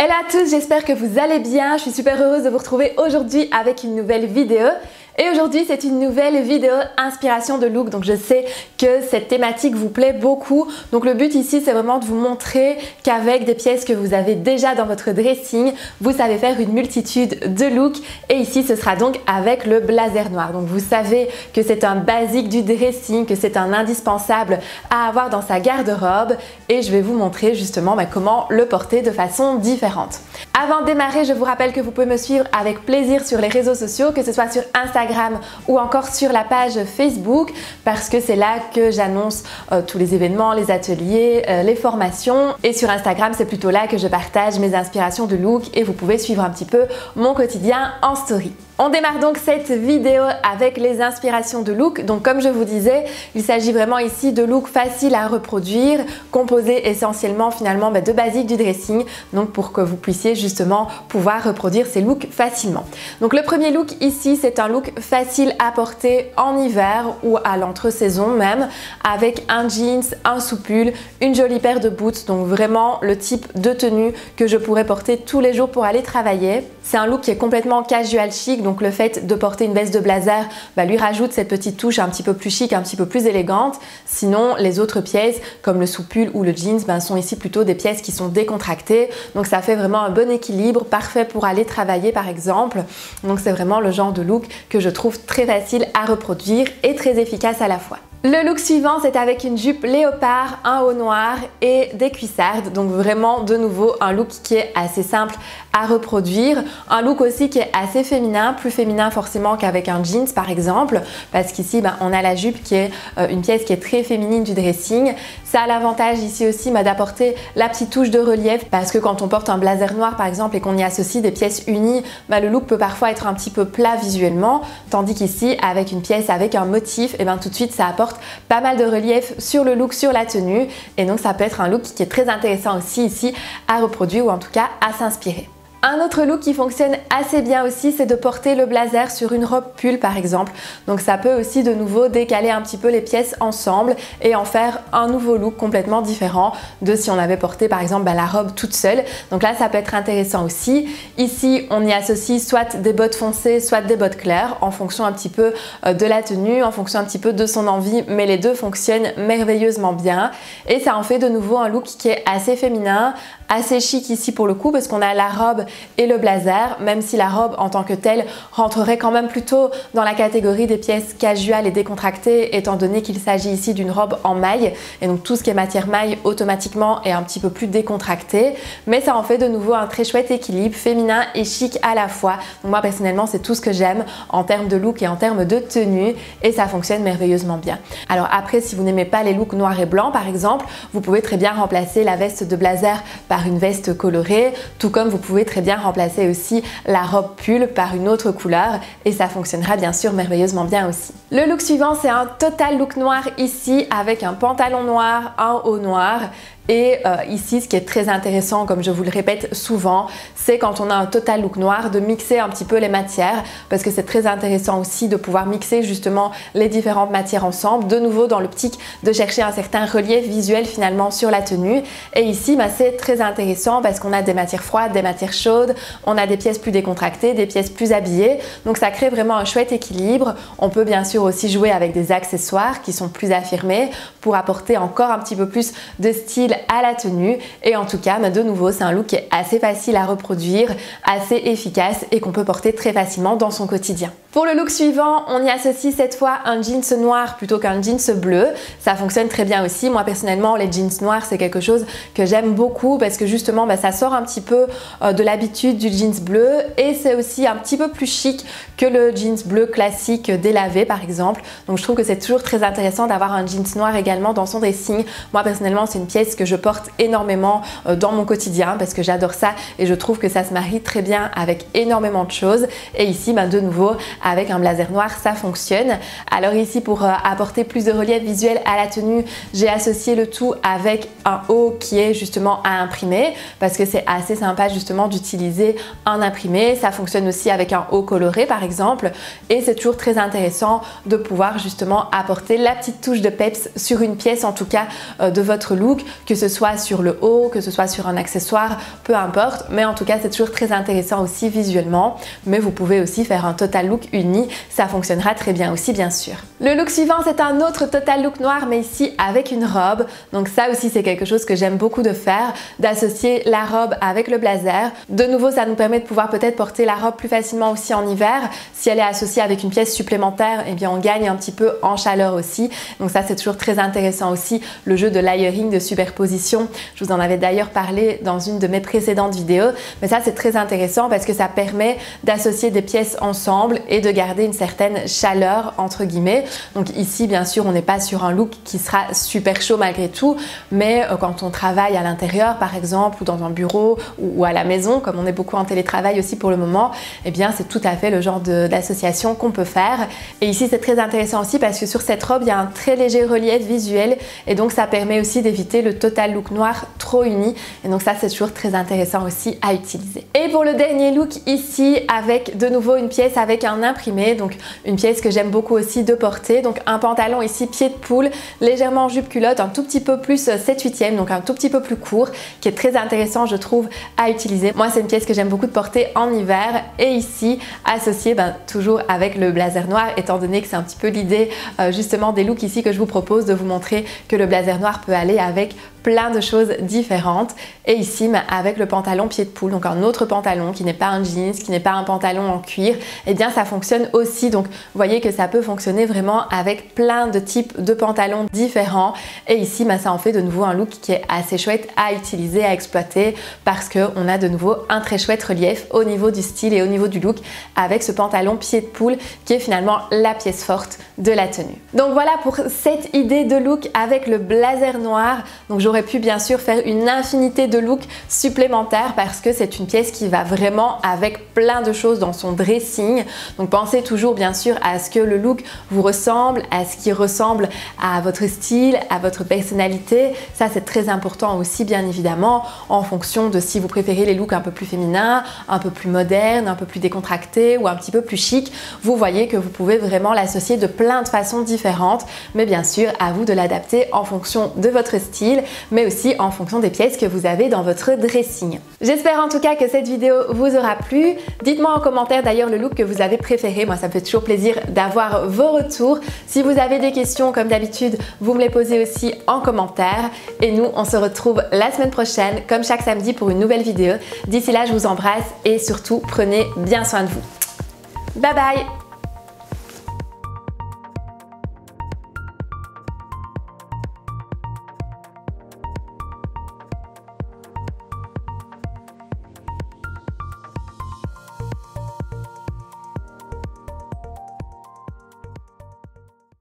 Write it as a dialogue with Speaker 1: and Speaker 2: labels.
Speaker 1: Hello à tous, j'espère que vous allez bien. Je suis super heureuse de vous retrouver aujourd'hui avec une nouvelle vidéo. Et aujourd'hui, c'est une nouvelle vidéo inspiration de look. Donc je sais que cette thématique vous plaît beaucoup. Donc le but ici, c'est vraiment de vous montrer qu'avec des pièces que vous avez déjà dans votre dressing, vous savez faire une multitude de looks. Et ici, ce sera donc avec le blazer noir. Donc vous savez que c'est un basique du dressing, que c'est un indispensable à avoir dans sa garde-robe. Et je vais vous montrer justement comment le porter de façon différente. Avant de démarrer, je vous rappelle que vous pouvez me suivre avec plaisir sur les réseaux sociaux, que ce soit sur Instagram ou encore sur la page Facebook, parce que c'est là que j'annonce tous les événements, les ateliers, les formations. Et sur Instagram, c'est plutôt là que je partage mes inspirations de look et vous pouvez suivre un petit peu mon quotidien en story. On démarre donc cette vidéo avec les inspirations de look. Donc comme je vous disais, il s'agit vraiment ici de looks faciles à reproduire, composés essentiellement finalement de basiques du dressing, donc pour que vous puissiez justement pouvoir reproduire ces looks facilement. Donc le premier look ici, c'est un look facile à porter en hiver ou à l'entre-saison même, avec un jeans, un sous-pull, une jolie paire de boots, donc vraiment le type de tenue que je pourrais porter tous les jours pour aller travailler. C'est un look qui est complètement casual chic, donc le fait de porter une veste de blazer lui rajoute cette petite touche un petit peu plus chic, un petit peu plus élégante. Sinon, les autres pièces comme le sous-pull ou le jeans sont ici plutôt des pièces qui sont décontractées. Donc ça fait vraiment un bon équilibre, parfait pour aller travailler par exemple. Donc c'est vraiment le genre de look que je trouve très facile à reproduire et très efficace à la fois. Le look suivant, c'est avec une jupe léopard, un haut noir et des cuissardes. Donc vraiment de nouveau un look qui est assez simple à reproduire. Un look aussi qui est assez féminin, plus féminin forcément qu'avec un jeans par exemple, parce qu'ici on a la jupe qui est une pièce qui est très féminine du dressing. Ça a l'avantage ici aussi d'apporter la petite touche de relief, parce que quand on porte un blazer noir par exemple et qu'on y associe des pièces unies, le look peut parfois être un petit peu plat visuellement, tandis qu'ici avec une pièce avec un motif, tout de suite ça apporte pas mal de relief sur le look, sur la tenue, et donc ça peut être un look qui est très intéressant aussi ici à reproduire ou en tout cas à s'inspirer. Un autre look qui fonctionne assez bien aussi, c'est de porter le blazer sur une robe pull par exemple. Donc ça peut aussi de nouveau décaler un petit peu les pièces ensemble et en faire un nouveau look complètement différent de si on avait porté par exemple la robe toute seule. Donc là ça peut être intéressant aussi. Ici on y associe soit des bottes foncées, soit des bottes claires en fonction un petit peu de la tenue, en fonction un petit peu de son envie, mais les deux fonctionnent merveilleusement bien. Et ça en fait de nouveau un look qui est assez féminin, assez chic ici pour le coup, parce qu'on a la robe et le blazer, même si la robe en tant que telle rentrerait quand même plutôt dans la catégorie des pièces casual et décontractées, étant donné qu'il s'agit ici d'une robe en maille, et donc tout ce qui est matière maille automatiquement est un petit peu plus décontracté, mais ça en fait de nouveau un très chouette équilibre féminin et chic à la fois. Donc moi personnellement c'est tout ce que j'aime en termes de look et en termes de tenue, et ça fonctionne merveilleusement bien. Alors après, si vous n'aimez pas les looks noirs et blancs par exemple, vous pouvez très bien remplacer la veste de blazer par une veste colorée, tout comme vous pouvez très bien remplacer aussi la robe pull par une autre couleur, et ça fonctionnera bien sûr merveilleusement bien aussi. Le look suivant, c'est un total look noir ici avec un pantalon noir, un haut noir. Et ici, ce qui est très intéressant, comme je vous le répète souvent, c'est quand on a un total look noir de mixer un petit peu les matières, parce que c'est très intéressant aussi de pouvoir mixer justement les différentes matières ensemble, de nouveau dans l'optique de chercher un certain relief visuel finalement sur la tenue. Et ici, c'est très intéressant parce qu'on a des matières froides, des matières chaudes, on a des pièces plus décontractées, des pièces plus habillées, donc ça crée vraiment un chouette équilibre. On peut bien sûr aussi jouer avec des accessoires qui sont plus affirmés pour apporter encore un petit peu plus de style à la tenue, et en tout cas de nouveau c'est un look qui est assez facile à reproduire, assez efficace et qu'on peut porter très facilement dans son quotidien. Pour le look suivant, on y associe cette fois un jeans noir plutôt qu'un jeans bleu. Ça fonctionne très bien aussi. Moi personnellement, les jeans noirs c'est quelque chose que j'aime beaucoup parce que justement ça sort un petit peu de l'habitude du jeans bleu, et c'est aussi un petit peu plus chic que le jeans bleu classique délavé par exemple. Donc je trouve que c'est toujours très intéressant d'avoir un jeans noir également dans son dressing. Moi personnellement c'est une pièce que je porte énormément dans mon quotidien parce que j'adore ça, et je trouve que ça se marie très bien avec énormément de choses. Et ici de nouveau avec un blazer noir, ça fonctionne. Alors ici, pour apporter plus de relief visuel à la tenue, j'ai associé le tout avec un haut qui est justement à imprimer parce que c'est assez sympa justement d'utiliser un imprimé. Ça fonctionne aussi avec un haut coloré par exemple, et c'est toujours très intéressant de pouvoir justement apporter la petite touche de peps sur une pièce, en tout cas de votre look, que ce soit sur le haut, que ce soit sur un accessoire, peu importe, mais en tout cas c'est toujours très intéressant aussi visuellement. Mais vous pouvez aussi faire un total look uni, ça fonctionnera très bien aussi bien sûr. Le look suivant, c'est un autre total look noir, mais ici avec une robe. Donc ça aussi c'est quelque chose que j'aime beaucoup de faire, d'associer la robe avec le blazer. De nouveau, ça nous permet de pouvoir peut-être porter la robe plus facilement aussi en hiver. Si elle est associée avec une pièce supplémentaire, eh bien on gagne un petit peu en chaleur aussi. Donc ça c'est toujours très intéressant aussi, le jeu de layering, de superposition. Je vous en avais d'ailleurs parlé dans une de mes précédentes vidéos, mais ça c'est très intéressant parce que ça permet d'associer des pièces ensemble et de garder une certaine chaleur entre guillemets. Donc ici bien sûr on n'est pas sur un look qui sera super chaud malgré tout, mais quand on travaille à l'intérieur par exemple, ou dans un bureau ou à la maison, comme on est beaucoup en télétravail aussi pour le moment, eh bien c'est tout à fait le genre d'association qu'on peut faire. Et ici c'est très intéressant aussi parce que sur cette robe il y a un très léger relief visuel et donc ça permet aussi d'éviter le total look noir trop uni, et donc ça c'est toujours très intéressant aussi à utiliser. Et pour le dernier look ici, avec de nouveau une pièce avec un imprimé, donc une pièce que j'aime beaucoup aussi de porter, donc un pantalon ici pied de poule, légèrement jupe culotte, un tout petit peu plus 7/8e, donc un tout petit peu plus court, qui est très intéressant je trouve à utiliser. Moi c'est une pièce que j'aime beaucoup de porter en hiver, et ici associée toujours avec le blazer noir, étant donné que c'est un petit peu l'idée justement des looks ici que je vous propose, de vous montrer que le blazer noir peut aller avec plein de choses différentes. Et ici avec le pantalon pied de poule, donc un autre pantalon qui n'est pas un jeans, qui n'est pas un pantalon en cuir, et bien ça fonctionne aussi. Donc vous voyez que ça peut fonctionner vraiment avec plein de types de pantalons différents, et ici ça en fait de nouveau un look qui est assez chouette à utiliser, à exploiter, parce qu'on a de nouveau un très chouette relief au niveau du style et au niveau du look avec ce pantalon pied de poule qui est finalement la pièce forte de la tenue. Donc voilà pour cette idée de look avec le blazer noir. Donc j'aurais pu bien sûr faire une infinité de looks supplémentaires parce que c'est une pièce qui va vraiment avec plein de choses dans son dressing. Donc pensez toujours bien sûr à ce que le look vous ressemble, à ce qui ressemble à votre style, à votre personnalité. Ça c'est très important aussi bien évidemment, en fonction de si vous préférez les looks un peu plus féminins, un peu plus modernes, un peu plus décontractés ou un petit peu plus chic. Vous voyez que vous pouvez vraiment l'associer de plein de façons différentes, mais bien sûr à vous de l'adapter en fonction de votre style, mais aussi en fonction des pièces que vous avez dans votre dressing. J'espère en tout cas que cette vidéo vous aura plu. Dites-moi en commentaire d'ailleurs le look que vous avez préféré. Moi ça me fait toujours plaisir d'avoir vos retours. Si vous avez des questions comme d'habitude, vous me les posez aussi en commentaire. Et nous on se retrouve la semaine prochaine comme chaque samedi pour une nouvelle vidéo. D'ici là je vous embrasse et surtout prenez bien soin de vous. Bye bye!